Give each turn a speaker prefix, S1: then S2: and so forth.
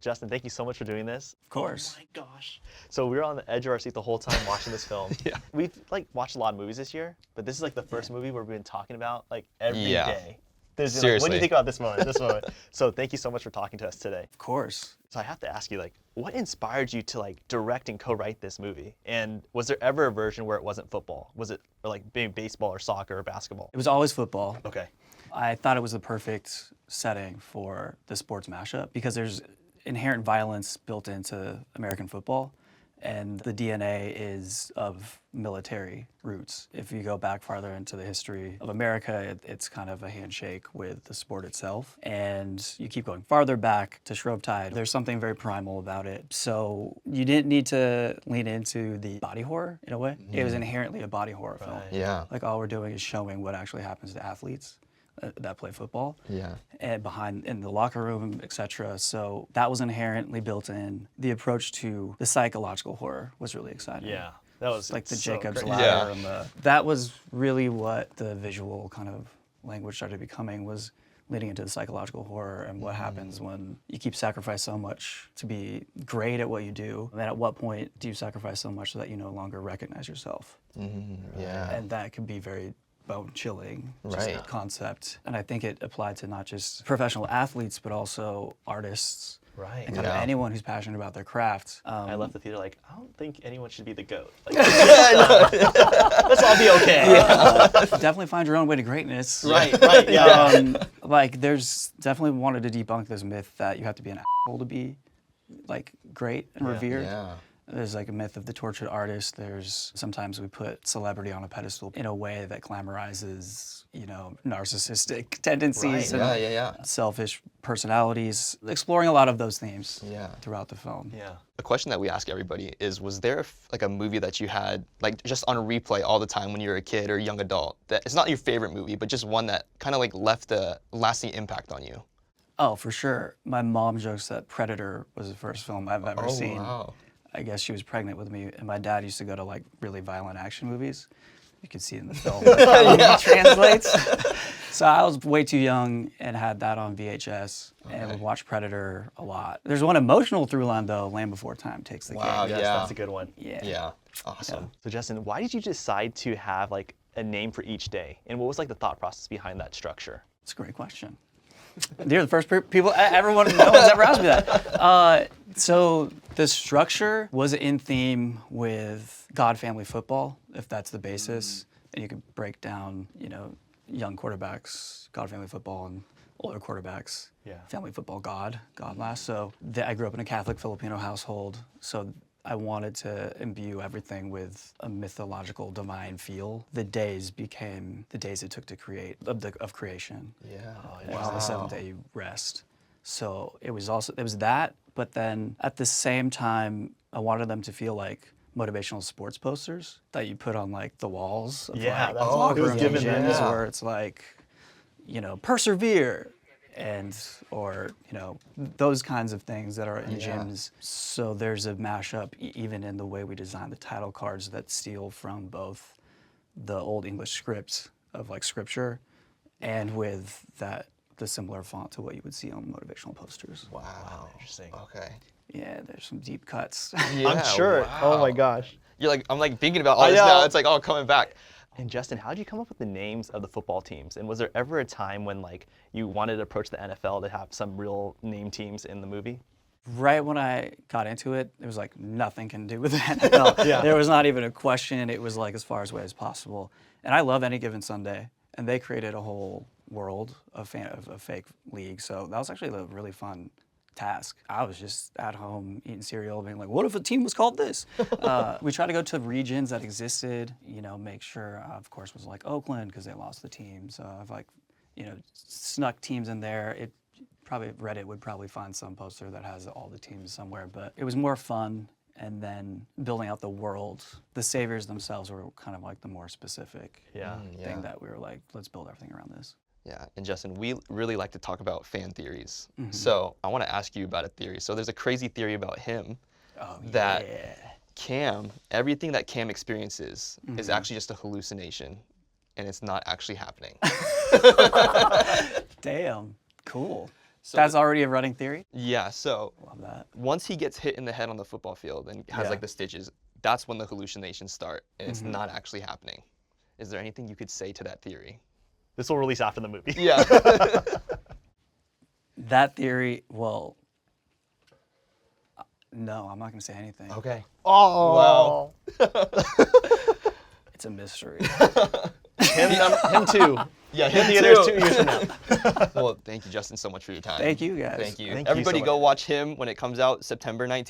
S1: Justin, thank you so much for doing this.
S2: Of course.
S1: Oh my gosh. So we were on the edge of our seat the whole time watching this film.
S3: Yeah.
S1: We've watched a lot of movies this year, but this is the first movie where we've been talking about every day.
S3: Yeah.
S1: There's what do
S3: Seriously.
S1: you think about this moment? So thank you so much for talking to us today.
S2: Of course.
S1: So I have to ask you, what inspired you to direct and co-write this movie? And was there ever a version where it wasn't football? Was it being baseball or soccer or basketball?
S2: It was always football.
S1: Okay.
S2: I thought it was the perfect setting for the sports mashup because there's inherent violence built into American football, and the DNA is of military roots. If you go back farther into the history of America, it's kind of a handshake with the sport itself. And you keep going farther back to Shrovetide, there's something very primal about it. So you didn't need to lean into the body horror in a way. It was inherently a body horror film.
S3: Yeah.
S2: All we're doing is showing what actually happens to athletes that play football.
S3: Yeah.
S2: And in the locker room, etc. So that was inherently built in. The approach to the psychological horror was really exciting.
S1: Yeah. That was
S2: Like the
S1: so
S2: Jacob's
S1: great.
S2: ladder and that was really what the visual kind of language started becoming, was leading into the psychological horror and what happens when you keep sacrificing so much to be great at what you do. And then at what point do you sacrifice so much so that you no longer recognize yourself?
S3: Yeah.
S2: And that can be very bone-chilling
S3: Right.
S2: concept. And I think it applied to not just professional athletes, but also artists
S1: Right.
S2: and kind of
S3: Yeah.
S2: anyone who's passionate about their craft.
S1: I left the theater I don't think anyone should be the GOAT. Let's all be okay.
S2: Definitely find your own way to greatness.
S1: Right, yeah.
S2: There's definitely wanted to debunk this myth that you have to be an asshole to be great and revered.
S3: Yeah.
S2: There's a myth of the tortured artist. There's sometimes we put celebrity on a pedestal in a way that glamorizes, narcissistic tendencies
S1: Right.
S2: and
S3: Yeah.
S2: selfish personalities, exploring a lot of those themes
S3: Yeah.
S2: throughout the film.
S1: Yeah.
S3: A question that we ask everybody is, was there a movie that you had just on replay all the time when you were a kid or young adult that it's not your favorite movie, but just one that kind of left a lasting impact on you?
S2: Oh, for sure. My mom jokes that Predator was the first film I've ever seen.
S3: Wow.
S2: I guess she was pregnant with me, and my dad used to go to really violent action movies. You can see in the film how it translates. So I was way too young and had that on VHS and would watch Predator a lot. There's one emotional through line though. Land Before Time takes the
S3: Wow.
S2: cake.
S1: Yes,
S3: Yeah.
S1: that's a good one.
S3: Yeah. Awesome.
S1: So Justin, why did you decide to have a name for each day? And what was the thought process behind that structure?
S2: It's a great question. You're the first people, no one's ever asked me that. So the structure was in theme with God Family Football, if that's the basis. And you could break down, young quarterbacks, God Family Football, and older quarterbacks,
S1: Yeah.
S2: Family Football, God last. So I grew up in a Catholic Filipino household, so I wanted to imbue everything with a mythological, divine feel. The days became the days it took to create, of creation.
S3: Yeah.
S2: And on the seventh day you rest. So it was that, but then at the same time, I wanted them to feel like motivational sports posters that you put on the walls of
S1: Yeah, that's
S2: locker
S1: it was
S2: rooms
S1: given
S2: and
S1: that.
S2: gyms,
S3: Yeah.
S2: where it's persevere, or those kinds of things that are in
S3: Yeah.
S2: gyms. So there's a mashup even in the way we design the title cards that steal from both the Old English script of scripture and with the similar font to what you would see on motivational posters.
S3: Wow.
S1: Interesting.
S3: Okay.
S2: Yeah, there's some deep cuts.
S3: Yeah,
S1: I'm sure.
S3: wow.
S1: Oh my gosh.
S3: I'm thinking about all
S1: I
S3: this
S1: know.
S3: now. It's all coming back.
S1: And Justin, how did you come up with the names of the football teams? And was there ever a time when you wanted to approach the NFL to have some real name teams in the movie?
S2: Right when I got into it, it was nothing can do with the NFL.
S1: Yeah.
S2: There was not even a question. It was as far away as possible. And I love Any Given Sunday. And they created a whole world of a fake league. So that was actually a really fun task. I was just at home eating cereal, being what if a team was called this? We tried to go to regions that existed, make sure, of course, was Oakland because they lost the team. So I've snuck teams in there. Reddit would probably find some poster that has all the teams somewhere, but it was more fun. And then building out the world, the saviors themselves were kind of the more specific
S1: Yeah.
S2: thing that we were let's build everything around this.
S3: Yeah, and Justin, we really like to talk about fan theories.
S2: Mm-hmm.
S3: So I want to ask you about a theory. So there's a crazy theory about him
S2: Oh,
S3: that
S2: yeah.
S3: Cam, everything that Cam experiences
S2: Mm-hmm.
S3: is actually just a hallucination, and it's not actually happening.
S2: Damn, cool.
S3: So
S2: That's already a running theory.
S3: yeah, so
S2: Love that.
S3: once he gets hit in the head on the football field and has
S1: Yeah.
S3: like the stitches, that's when the hallucinations start, and it's not actually happening. Is there anything you could say to that theory?
S1: This will release after the movie.
S3: Yeah.
S2: That theory, well, no, I'm not going to say anything.
S3: Okay.
S1: Oh.
S3: Wow.
S2: It's a mystery.
S1: Him too.
S3: Yeah,
S1: In
S3: him
S1: theaters
S3: too.
S1: 2 years from now.
S3: Well, thank you, Justin, so much for your time.
S2: Thank you, guys.
S3: Thank you.
S1: Thank you so
S3: Everybody go
S1: much.
S3: watch him when it comes out September 19th.